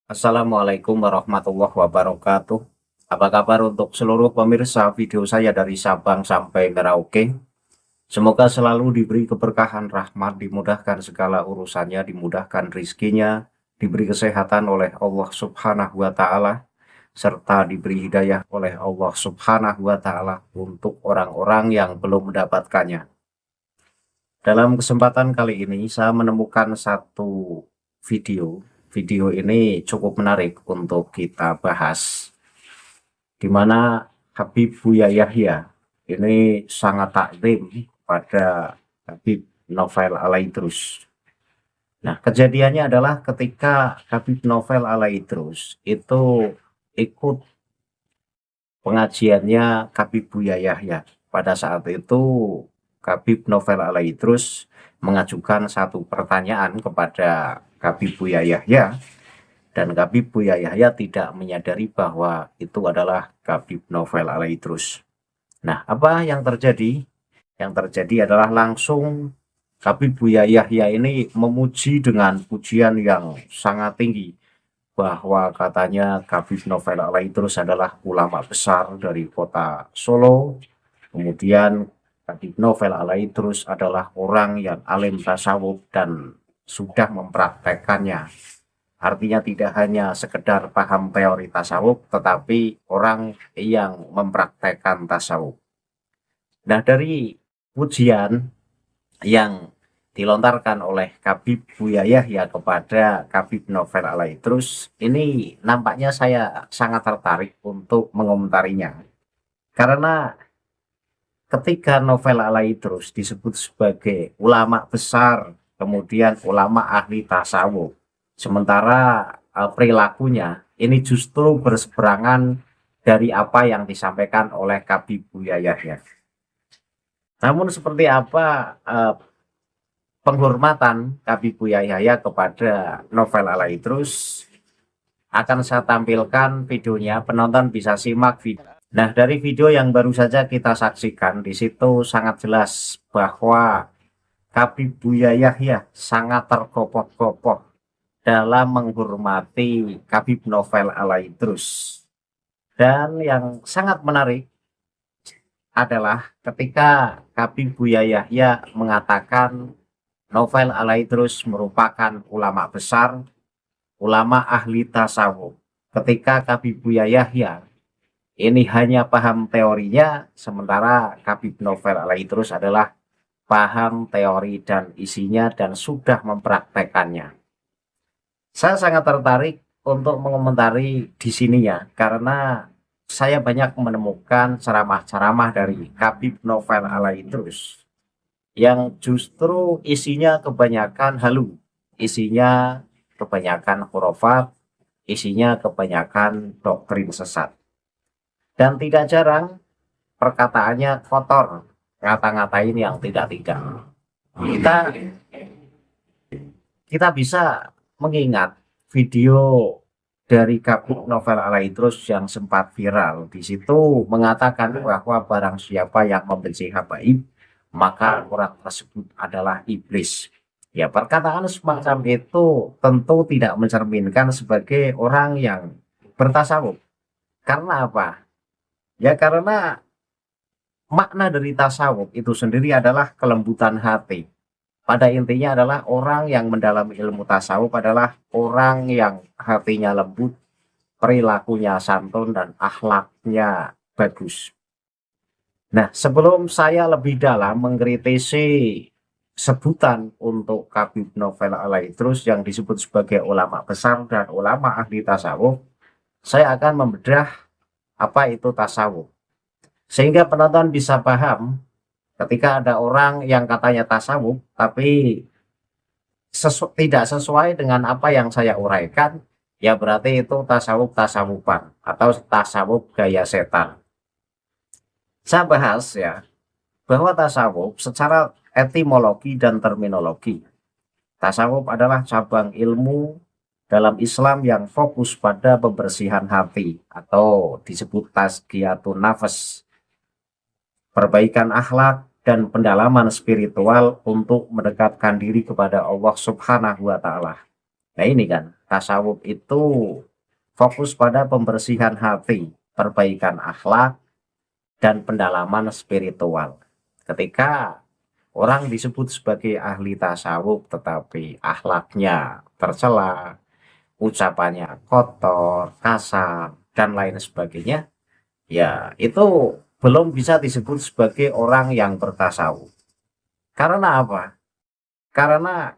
Assalamualaikum warahmatullahi wabarakatuh. Apa kabar untuk seluruh pemirsa video saya dari Sabang sampai Merauke? Semoga selalu diberi keberkahan rahmat, dimudahkan segala urusannya, dimudahkan rizkinya, diberi kesehatan oleh Allah Subhanahu wa Ta'ala, serta diberi hidayah oleh Allah Subhanahu wa Ta'ala untuk orang-orang yang belum mendapatkannya. Dalam kesempatan kali ini, saya menemukan satu video. Video ini cukup menarik untuk kita bahas, di mana Habib Buya Yahya ini sangat takzim pada Habib Novel Alaidrus. Nah, kejadiannya adalah ketika Habib Novel Alaidrus itu ikut pengajiannya Habib Buya Yahya. Pada saat itu Habib Novel Alaidrus mengajukan satu pertanyaan kepada Habib Buya Yahya, dan Habib Buya Yahya tidak menyadari bahwa itu adalah Habib Novel Alaidrus. Nah, apa yang terjadi? Yang terjadi adalah langsung Habib Buya Yahya ini memuji dengan pujian yang sangat tinggi, bahwa katanya Habib Novel Alaidrus adalah ulama besar dari kota Solo. Kemudian Habib Novel Alaidrus adalah orang yang alim tasawuf dan sudah mempraktekannya. Artinya tidak hanya sekedar paham teori tasawuf, tetapi orang yang mempraktekkan tasawuf. Nah, dari pujian yang dilontarkan oleh Habib Buya Yahya kepada Habib Novel Alaidrus, ini nampaknya saya sangat tertarik untuk mengomentarinya. Karena ketika Novel Alaidrus disebut sebagai ulama besar, kemudian ulama ahli tasawuf, sementara perilakunya ini justru berseberangan dari apa yang disampaikan oleh Habib Buya Yahya. Namun seperti apa penghormatan Habib Buya Yahya kepada Novel Alaidrus akan saya tampilkan videonya, penonton bisa simak video. Nah, dari video yang baru saja kita saksikan, di situ sangat jelas bahwa Habib Buya Yahya sangat terkopoh-kopoh dalam menghormati Habib Novel Alaidrus. Dan yang sangat menarik adalah ketika Habib Buya Yahya mengatakan Novel Alaidrus merupakan ulama besar, ulama ahli tasawuf. Ketika Habib Buya Yahya ini hanya paham teorinya, sementara Habib Novel Alaidrus adalah paham teori dan isinya dan sudah mempraktekannya. Saya sangat tertarik untuk mengomentari di sininya karena saya banyak menemukan ceramah-ceramah dari Habib Novel Alaidrus yang justru isinya kebanyakan halu, isinya kebanyakan khurafat, isinya kebanyakan doktrin sesat. Dan tidak jarang perkataannya kotor, ngata-ngatain yang tidak-tidak. Kita kita bisa mengingat video dari Habib Novel Alaidrus yang sempat viral. Di situ mengatakan bahwa barang siapa yang membenci habaib, maka orang tersebut adalah iblis. Ya, perkataan semacam itu tentu tidak mencerminkan sebagai orang yang bertasawuf. Karena apa? Ya karena makna dari tasawuf itu sendiri adalah kelembutan hati. Pada intinya adalah orang yang mendalami ilmu tasawuf adalah orang yang hatinya lembut, perilakunya santun, dan akhlaknya bagus. Nah, sebelum saya lebih dalam mengkritisi sebutan untuk Habib Novel Alaidrus yang disebut sebagai ulama besar dan ulama ahli tasawuf, saya akan membedah apa itu tasawuf. Sehingga penonton bisa paham ketika ada orang yang katanya tasawuf, tapi tidak sesuai dengan apa yang saya uraikan, ya berarti itu tasawuf-tasawufan atau tasawuf gaya setan. Saya bahas ya, bahwa tasawuf secara etimologi dan terminologi. Tasawuf adalah cabang ilmu dalam Islam yang fokus pada pembersihan hati atau disebut tazkiyatun nafas, perbaikan akhlak dan pendalaman spiritual untuk mendekatkan diri kepada Allah Subhanahu wa Ta'ala. Nah ini kan, tasawuf itu fokus pada pembersihan hati, perbaikan akhlak, dan pendalaman spiritual. Ketika orang disebut sebagai ahli tasawuf tetapi akhlaknya tercela, ucapannya kotor, kasar, dan lain sebagainya, ya itu belum bisa disebut sebagai orang yang bertasawuf. Karena apa? Karena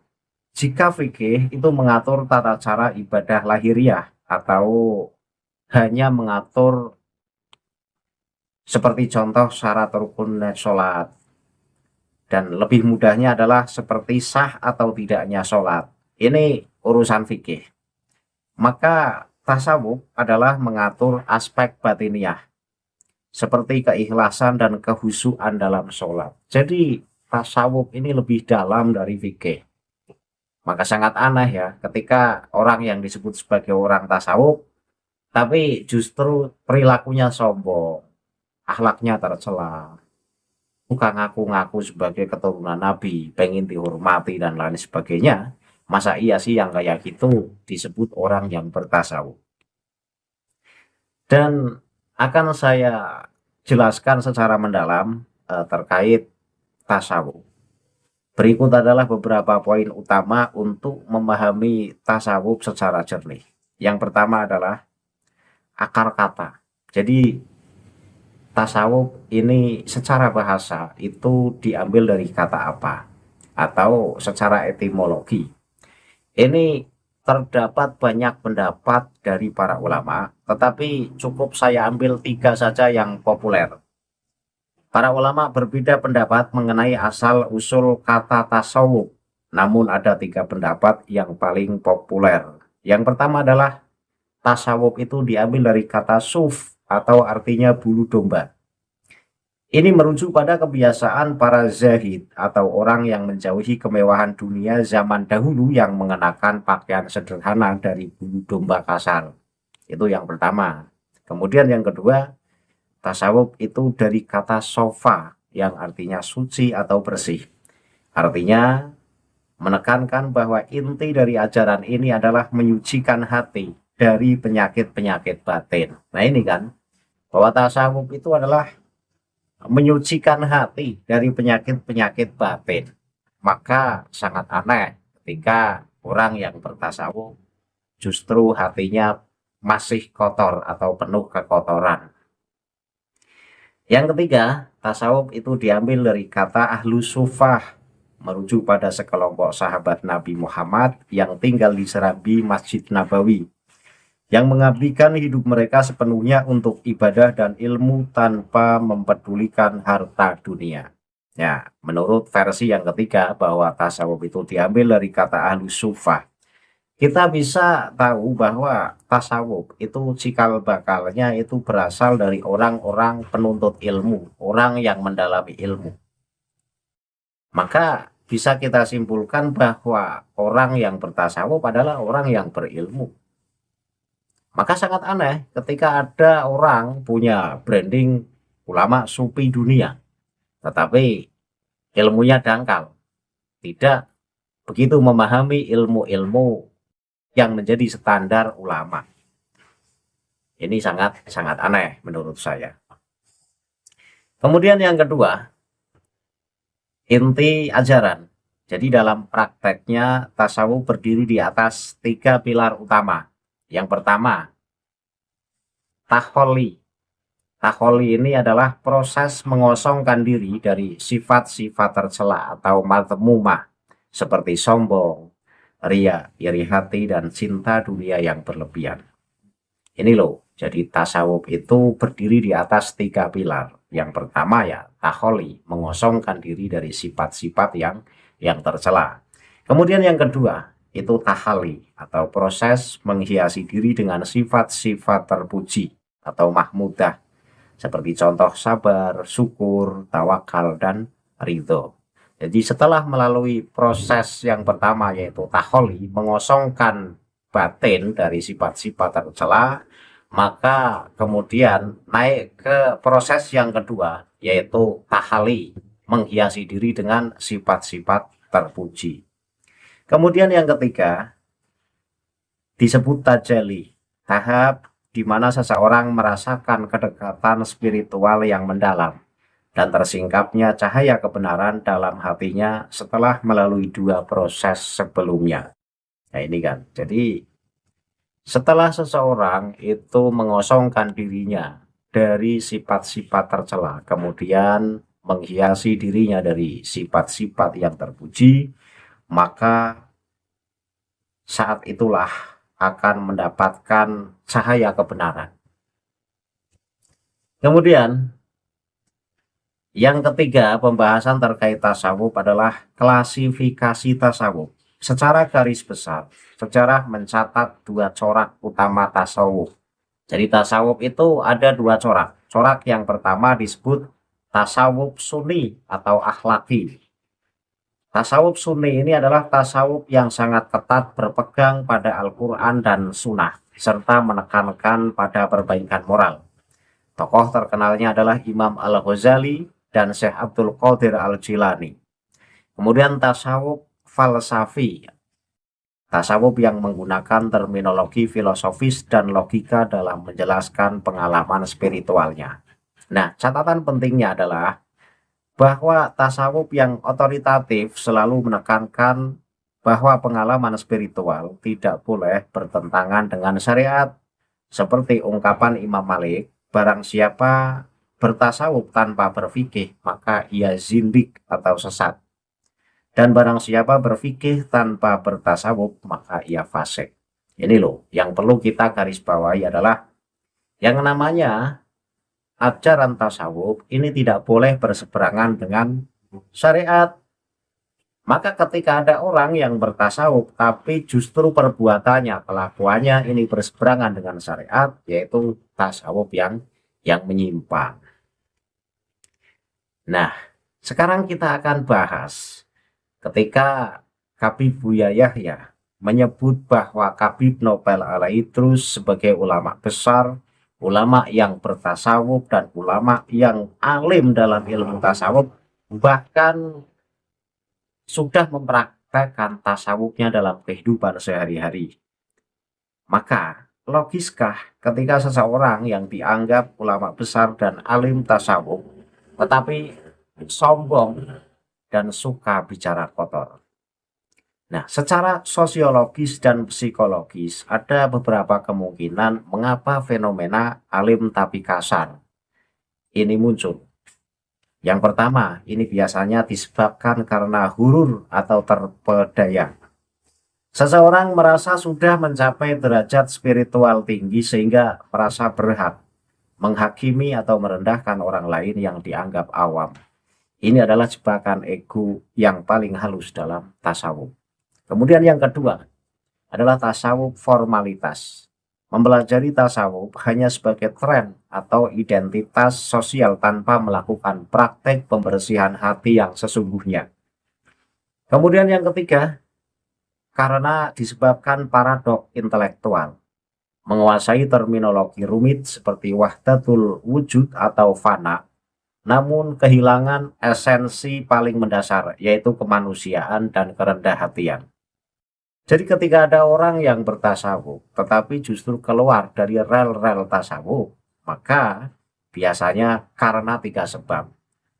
jika fikih itu mengatur tata cara ibadah lahiriah atau hanya mengatur seperti contoh syarat rukun sholat, dan lebih mudahnya adalah seperti sah atau tidaknya sholat. Ini urusan fikih. Maka tasawuf adalah mengatur aspek batiniah seperti keikhlasan dan kehusuan dalam sholat. Jadi tasawuf ini lebih dalam dari fikih. Maka sangat aneh ya ketika orang yang disebut sebagai orang tasawuf tapi justru perilakunya sombong, akhlaknya tercela, bukan ngaku-ngaku sebagai keturunan Nabi, pengen dihormati dan lain sebagainya. Masa iya sih yang kayak gitu disebut orang yang bertasawuf? Dan akan saya jelaskan secara mendalam terkait tasawuf. Berikut adalah beberapa poin utama untuk memahami tasawuf secara jernih. Yang pertama adalah akar kata. Jadi tasawuf ini secara bahasa itu diambil dari kata apa? Atau secara etimologi. Ini terdapat banyak pendapat dari para ulama, tetapi cukup saya ambil 3 saja yang populer. Para ulama berbeda pendapat mengenai asal-usul kata tasawuf, namun ada 3 pendapat yang paling populer. Yang pertama adalah tasawuf itu diambil dari kata suf atau artinya bulu domba. Ini merujuk pada kebiasaan para zahid atau orang yang menjauhi kemewahan dunia zaman dahulu yang mengenakan pakaian sederhana dari bulu domba kasar. Itu yang pertama. Kemudian yang kedua, tasawuf itu dari kata sofa yang artinya suci atau bersih. Artinya menekankan bahwa inti dari ajaran ini adalah menyucikan hati dari penyakit-penyakit batin. Nah ini kan, bahwa tasawuf itu adalah menyucikan hati dari penyakit-penyakit batin. Maka sangat aneh ketika orang yang bertasawuf justru hatinya masih kotor atau penuh kekotoran. Yang ketiga, tasawuf itu diambil dari kata ahlu sufah, merujuk pada sekelompok sahabat Nabi Muhammad yang tinggal di serambi Masjid Nabawi, yang mengabdikan hidup mereka sepenuhnya untuk ibadah dan ilmu tanpa mempedulikan harta dunia. Ya, menurut versi yang ketiga bahwa tasawuf itu diambil dari kata ahlu sufah, kita bisa tahu bahwa tasawuf itu cikal bakalnya itu berasal dari orang-orang penuntut ilmu, orang yang mendalami ilmu. Maka bisa kita simpulkan bahwa orang yang bertasawuf adalah orang yang berilmu. Maka sangat aneh ketika ada orang punya branding ulama sufi dunia, tetapi ilmunya dangkal, tidak begitu memahami ilmu-ilmu yang menjadi standar ulama. Ini sangat aneh menurut saya. Kemudian yang kedua, inti ajaran. Jadi dalam prakteknya tasawuf berdiri di atas 3 pilar utama. Yang pertama, taholi. Taholi ini adalah proses mengosongkan diri dari sifat-sifat tercela atau madmumah seperti sombong, ria, iri hati, dan cinta dunia yang berlebihan. Ini loh, jadi tasawuf itu berdiri di atas 3 pilar. Yang pertama ya taholi, mengosongkan diri dari sifat-sifat yang tercela. Kemudian yang kedua itu tahali atau proses menghiasi diri dengan sifat-sifat terpuji atau mahmudah seperti contoh sabar, syukur, tawakal, dan ridho. Jadi setelah melalui proses yang pertama yaitu taholi, mengosongkan batin dari sifat-sifat tercela, maka kemudian naik ke proses yang kedua yaitu tahali, menghiasi diri dengan sifat-sifat terpuji. Kemudian yang ketiga, disebut tajali, tahap di mana seseorang merasakan kedekatan spiritual yang mendalam dan tersingkapnya cahaya kebenaran dalam hatinya setelah melalui dua proses sebelumnya. Nah ini kan, jadi setelah seseorang itu mengosongkan dirinya dari sifat-sifat tercela, kemudian menghiasi dirinya dari sifat-sifat yang terpuji, maka saat itulah akan mendapatkan cahaya kebenaran. Kemudian yang ketiga, pembahasan terkait tasawuf adalah klasifikasi tasawuf. Secara garis besar, sejarah mencatat dua corak utama tasawuf. Jadi tasawuf itu ada dua corak. Corak yang pertama disebut tasawuf sunni atau akhlaki. Tasawuf sunni ini adalah tasawuf yang sangat ketat berpegang pada Al-Quran dan Sunnah, serta menekankan pada perbaikan moral. Tokoh terkenalnya adalah Imam Al-Ghazali dan Syekh Abdul Qadir Al-Jilani. Kemudian tasawuf falsafi, tasawuf yang menggunakan terminologi filosofis dan logika dalam menjelaskan pengalaman spiritualnya. Nah, catatan pentingnya adalah bahwa tasawuf yang otoritatif selalu menekankan bahwa pengalaman spiritual tidak boleh bertentangan dengan syariat. Seperti ungkapan Imam Malik, barang siapa bertasawuf tanpa berfikih, maka ia zindik atau sesat. Dan barang siapa berfikih tanpa bertasawuf, maka ia fasik. Ini loh, yang perlu kita garis bawahi adalah yang namanya ajaran tasawuf ini tidak boleh berseberangan dengan syariat. Maka ketika ada orang yang bertasawuf tapi justru perbuatannya, kelakuannya ini berseberangan dengan syariat, yaitu tasawuf yang menyimpang. Nah, sekarang kita akan bahas ketika Habib Buya Yahya menyebut bahwa Habib Nopel Alaidrus sebagai ulama besar, ulama yang bertasawuf dan ulama yang alim dalam ilmu tasawuf, bahkan sudah mempraktekkan tasawufnya dalam kehidupan sehari-hari. Maka logiskah ketika seseorang yang dianggap ulama besar dan alim tasawuf tetapi sombong dan suka bicara kotor? Nah, secara sosiologis dan psikologis ada beberapa kemungkinan mengapa fenomena alim tapi kasar ini muncul. Yang pertama, ini biasanya disebabkan karena hurur atau terpedaya. Seseorang merasa sudah mencapai derajat spiritual tinggi sehingga merasa berhak menghakimi atau merendahkan orang lain yang dianggap awam. Ini adalah jebakan ego yang paling halus dalam tasawuf. Kemudian yang kedua adalah tasawuf formalitas. Mempelajari tasawuf hanya sebagai tren atau identitas sosial tanpa melakukan praktek pembersihan hati yang sesungguhnya. Kemudian yang ketiga, karena disebabkan paradok intelektual. Menguasai terminologi rumit seperti wahdatul wujud atau fana, namun kehilangan esensi paling mendasar, yaitu kemanusiaan dan kerendah hatian. Jadi ketika ada orang yang bertasawuf tetapi justru keluar dari rel-rel tasawuf, maka biasanya karena tiga sebab.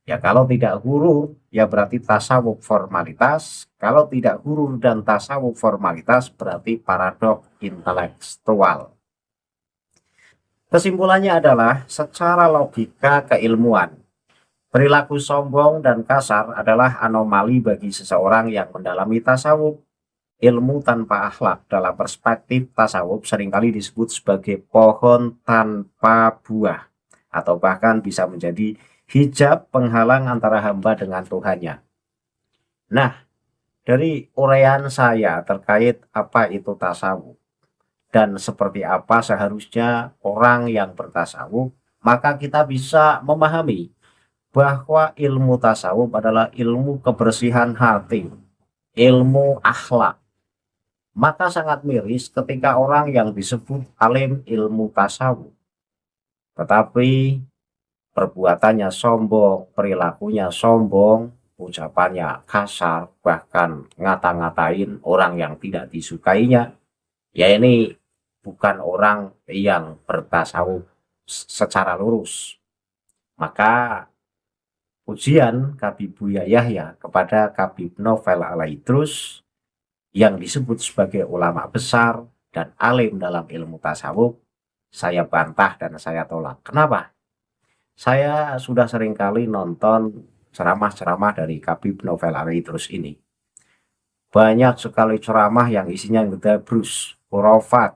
Ya kalau tidak huruf ya berarti tasawuf formalitas, kalau tidak huruf dan tasawuf formalitas berarti paradok intelektual. Kesimpulannya adalah secara logika keilmuan, perilaku sombong dan kasar adalah anomali bagi seseorang yang mendalami tasawuf. Ilmu tanpa akhlak dalam perspektif tasawuf seringkali disebut sebagai pohon tanpa buah atau bahkan bisa menjadi hijab penghalang antara hamba dengan Tuhannya. Nah, dari uraian saya terkait apa itu tasawuf dan seperti apa seharusnya orang yang bertasawuf, maka kita bisa memahami bahwa ilmu tasawuf adalah ilmu kebersihan hati, ilmu akhlak. Maka sangat miris ketika orang yang disebut alim ilmu tasawuf tetapi perbuatannya sombong, perilakunya sombong, ucapannya kasar, bahkan ngata-ngatain orang yang tidak disukainya. ya ini bukan orang yang bertasawuf secara lurus. Maka ujian Habib Buya Yahya kepada Habib Novel Alaidrus yang disebut sebagai ulama besar dan alim dalam ilmu tasawuf, saya bantah dan saya tolak. Kenapa? Saya sudah seringkali nonton ceramah-ceramah dari Habib Novel Alaidrus ini. Banyak sekali ceramah yang isinya ngedabrus, khurafat,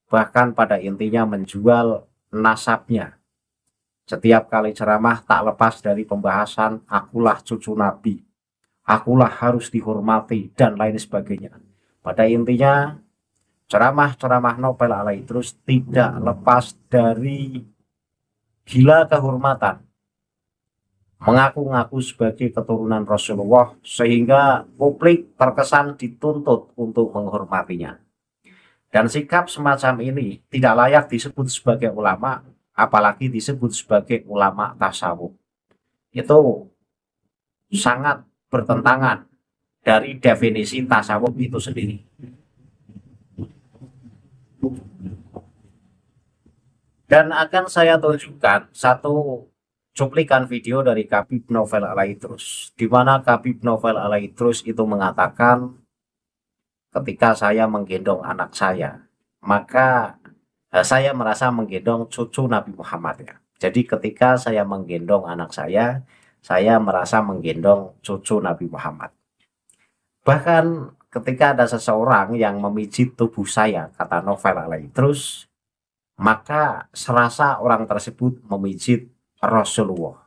bahkan pada intinya menjual nasabnya. Setiap kali ceramah tak lepas dari pembahasan akulah cucu Nabi, akulah harus dihormati, dan lain sebagainya. Pada intinya ceramah-ceramah Novel Alaidrus tidak lepas dari gila kehormatan, mengaku-ngaku sebagai keturunan Rasulullah sehingga publik terkesan dituntut untuk menghormatinya. Dan sikap semacam ini tidak layak disebut sebagai ulama, apalagi disebut sebagai ulama tasawuf. Itu sangat bertentangan dari definisi tasawuf itu sendiri. Dan akan saya tunjukkan satu cuplikan video dari Habib Novel Alaidrus, di mana Habib Novel Alaidrus itu mengatakan, ketika saya menggendong anak saya, maka saya merasa menggendong cucu Nabi Muhammad ya. Jadi ketika saya menggendong anak saya merasa menggendong cucu Nabi Muhammad. Bahkan ketika ada seseorang yang memijit tubuh saya, kata Novel Alaidrus, maka serasa orang tersebut memijit Rasulullah.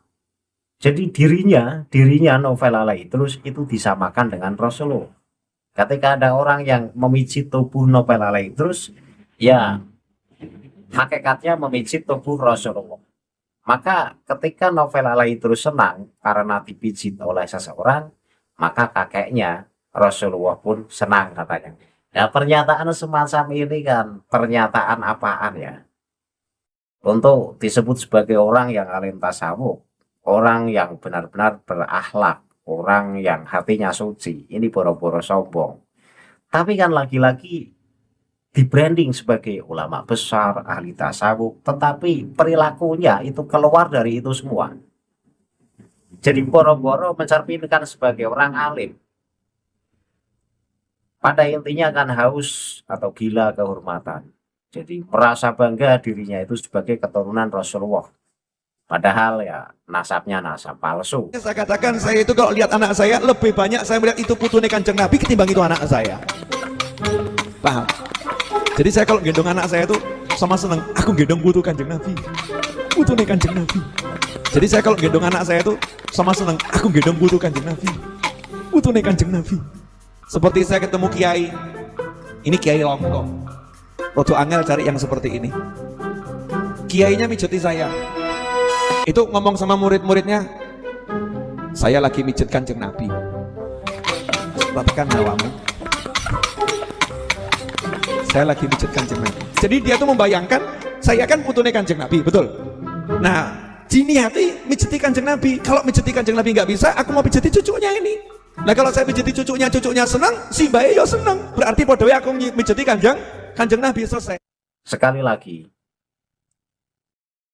Jadi dirinya Novel Alaidrus itu disamakan dengan Rasulullah. Ketika ada orang yang memijit tubuh Novel Alaidrus, ya hakikatnya memijit tubuh Rasulullah. Maka ketika Novel Alaidrus senang karena dipijit oleh seseorang, maka kakeknya Rasulullah pun senang katanya. Nah, pernyataan semacam ini kan pernyataan apaan ya? Untuk disebut sebagai orang yang alim tasawuf, orang yang benar-benar berakhlak, orang yang hatinya suci, ini boro-boro sombong. Tapi kan lagi-lagi di branding sebagai ulama besar, ahli tasawuf, tetapi perilakunya itu keluar dari itu semua. Jadi boro-boro mencerminkan sebagai orang alim. Pada intinya kan haus atau gila kehormatan. Jadi merasa bangga dirinya itu sebagai keturunan Rasulullah. Padahal ya nasabnya nasab palsu. Saya katakan, saya itu kalau lihat anak saya lebih banyak saya melihat itu putune Kanjeng Nabi ketimbang itu anak saya. Paham? Jadi saya kalau gendong anak saya itu sama seneng, aku gendong putu Kanjeng Nabi, putune Kanjeng Nabi. Jadi saya kalau gendong anak saya itu sama seneng, aku gendong putu Kanjeng Nabi, putune Kanjeng Nabi. Seperti saya ketemu kiai, ini kiai Longko. Rodo angel cari yang seperti ini. Kiainya mijeti saya. Itu ngomong sama murid-muridnya, saya lagi mijet Kanjeng Nabi. Katakan hawamu. Saya lagi mijet Kanjeng Nabi. Jadi dia tuh membayangkan saya kan putune Kanjeng Nabi, betul? Nah, jini hati mijeti Kanjeng Nabi. Kalau mijeti Kanjeng Nabi nggak bisa, aku mau mijeti cucunya ini. Nah kalau saya mijeti cucunya senang, si bayi yo senang. Berarti podoe aku mijeti Kanjeng Nabi, selesai. Sekali lagi,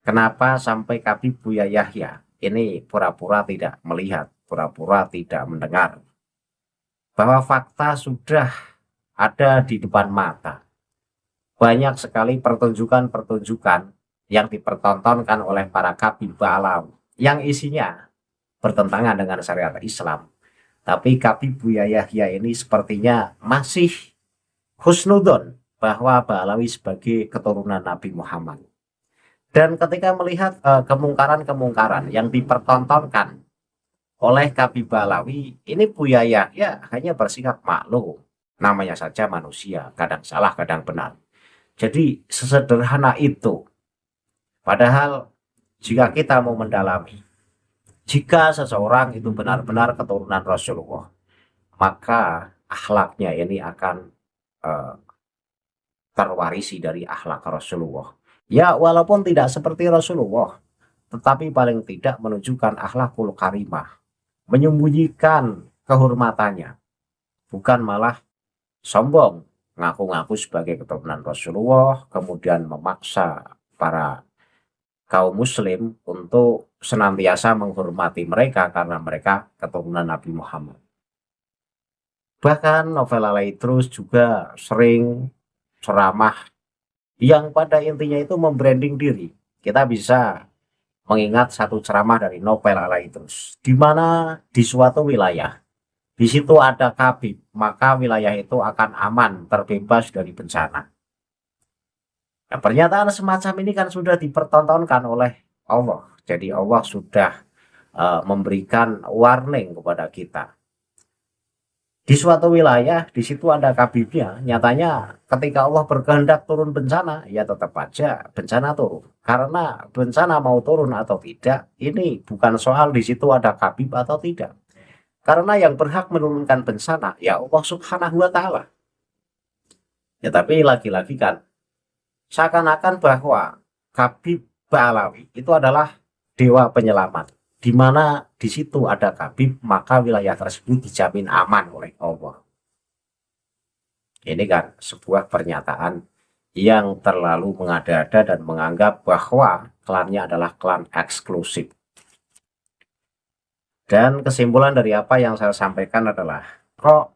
kenapa sampai Habib Buya Yahya ini pura-pura tidak melihat, pura-pura tidak mendengar bahwa fakta sudah ada di depan mata. Banyak sekali pertunjukan-pertunjukan yang dipertontonkan oleh para Habib Ba'alawi yang isinya bertentangan dengan syariat Islam. Tapi Habib Buya Yahya ini sepertinya masih husnudon bahwa Ba'alawi sebagai keturunan Nabi Muhammad. Dan ketika melihat kemungkaran-kemungkaran yang dipertontonkan oleh Habib Ba'alawi, ini Buya Yahya hanya bersikap maklum. Namanya saja manusia, kadang salah, kadang benar. Jadi sesederhana itu. Padahal jika kita mau mendalami, jika seseorang itu benar-benar keturunan Rasulullah, maka akhlaknya ini akan terwarisi dari akhlak Rasulullah. Ya walaupun tidak seperti Rasulullah, tetapi paling tidak menunjukkan akhlakul karimah, menyembunyikan kehormatannya, bukan malah sombong ngaku-ngaku sebagai keturunan Rasulullah, kemudian memaksa para kaum muslim untuk senantiasa menghormati mereka karena mereka keturunan Nabi Muhammad. Bahkan novel Al-Idrus juga sering ceramah yang pada intinya itu membranding diri. Kita bisa mengingat satu ceramah dari novel Al-Idrus, di mana di suatu wilayah, di situ ada Khabib, maka wilayah itu akan aman, terbebas dari bencana. Nah, pernyataan semacam ini kan sudah dipertontonkan oleh Allah. Jadi Allah sudah memberikan warning kepada kita. Di suatu wilayah, di situ ada Khabibnya. Nyatanya ketika Allah berkehendak turun bencana, ya tetap aja bencana turun. Karena bencana mau turun atau tidak, ini bukan soal di situ ada Khabib atau tidak. Karena yang berhak menurunkan bencana, ya Allah Subhanahu wa Ta'ala. Ya, tapi lagi-lagi kan, seakan-akan bahwa Khabib Ba'alawi itu adalah dewa penyelamat, di mana di situ ada Khabib, maka wilayah tersebut dijamin aman oleh Allah. Ini kan sebuah pernyataan yang terlalu mengada-ada dan menganggap bahwa klannya adalah klan eksklusif. Dan kesimpulan dari apa yang saya sampaikan adalah, kok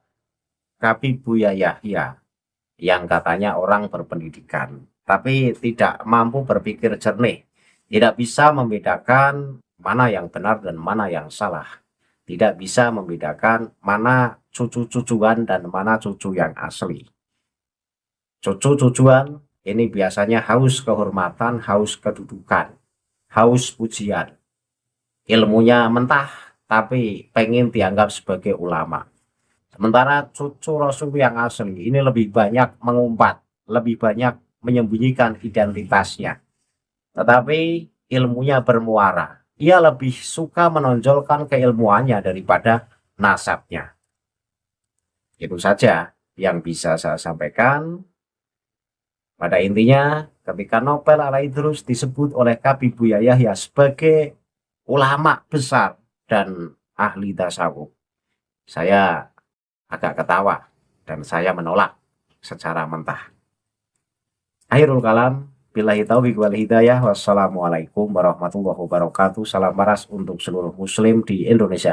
Khabib Buya Yahya yang katanya orang berpendidikan, tapi tidak mampu berpikir jernih, tidak bisa membedakan mana yang benar dan mana yang salah, tidak bisa membedakan mana cucu-cucuan dan mana cucu yang asli. Cucu-cucuan ini biasanya haus kehormatan, haus kedudukan, haus pujian, ilmunya mentah tapi pengen dianggap sebagai ulama. Sementara cucu Rasul yang asli ini lebih banyak mengumpat, lebih banyak menyembunyikan identitasnya, tetapi ilmunya bermuara. Ia lebih suka menonjolkan keilmuannya daripada nasabnya. Itu saja yang bisa saya sampaikan. Pada intinya, ketika novel Al-Idrus disebut oleh Khabib Buya Yahya sebagai ulama besar dan ahli tasawuf, saya agak ketawa dan saya menolak secara mentah. Akhirul kalam, billahi taufiq wal hidayah. Wassalamualaikum warahmatullahi wabarakatuh. Salam waras untuk seluruh muslim di Indonesia.